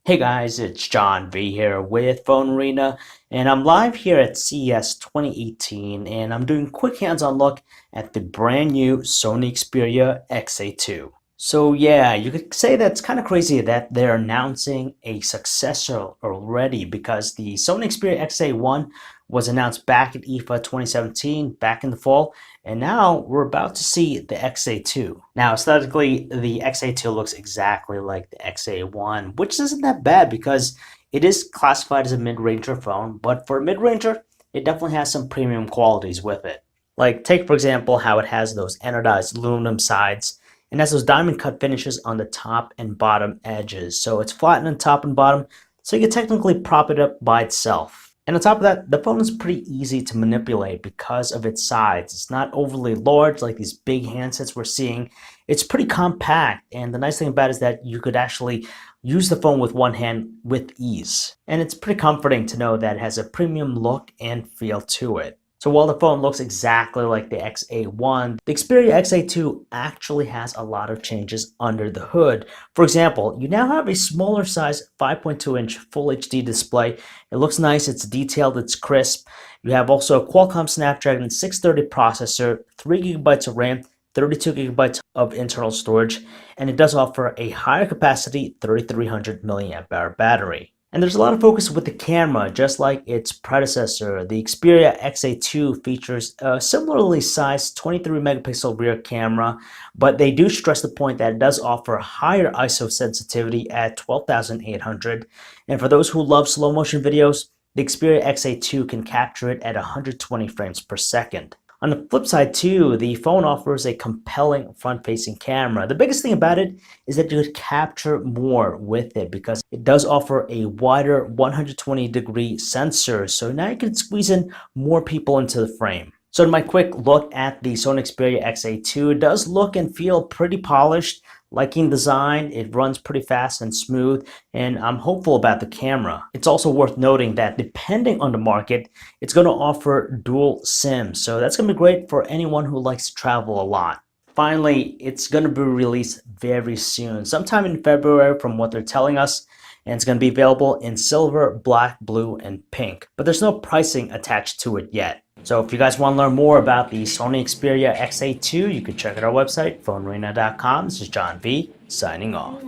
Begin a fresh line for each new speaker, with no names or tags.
Hey guys, it's John V here with PhoneArena, and I'm live here at CES 2018, and I'm doing a quick hands-on look at the brand new Sony Xperia XA2. So yeah, you could say that's kind of crazy that they're announcing a successor already, because the Sony Xperia XA1 was announced back at IFA 2017, back in the fall, and now we're about to see the XA2. Now, aesthetically, the XA2 looks exactly like the XA1, which isn't that bad because it is classified as a mid-ranger phone, but for a mid-ranger, it definitely has some premium qualities with it. Like, take for example how it has those anodized aluminum sides and has those diamond cut finishes on the top and bottom edges. So it's flattened on top and bottom, so you can technically prop it up by itself. And on top of that, the phone is pretty easy to manipulate because of its size. It's not overly large like these big handsets we're seeing. It's pretty compact, and the nice thing about it is that you could actually use the phone with one hand with ease. And it's pretty comforting to know that it has a premium look and feel to it. So while the phone looks exactly like the XA1, the Xperia XA2 actually has a lot of changes under the hood. For example, you now have a smaller size 5.2-inch Full HD display. It looks nice, it's detailed, it's crisp. You have also a Qualcomm Snapdragon 630 processor, 3GB of RAM, 32GB of internal storage, and it does offer a higher capacity 3300 mAh battery. And there's a lot of focus with the camera, just like its predecessor. The Xperia XA2 features a similarly sized 23 megapixel rear camera, but they do stress the point that it does offer higher ISO sensitivity at 12,800. And for those who love slow motion videos, the Xperia XA2 can capture it at 120 frames per second. On the flip side too, the phone offers a compelling front-facing camera. The biggest thing about it is that you could capture more with it because it does offer a wider 120-degree sensor, so now you can squeeze in more people into the frame. So in my quick look at the Sony Xperia XA2, it does look and feel pretty polished. Liking design, it runs pretty fast and smooth, and I'm hopeful about the camera. It's also worth noting that depending on the market, it's going to offer dual SIM, so that's going to be great for anyone who likes to travel a lot. Finally, it's going to be released very soon, sometime in February from what they're telling us, and it's going to be available in silver, black, blue, and pink, but there's no pricing attached to it yet. So if you guys want to learn more about the Sony Xperia XA2, you can check out our website, PhoneArena.com. This is John V, signing off.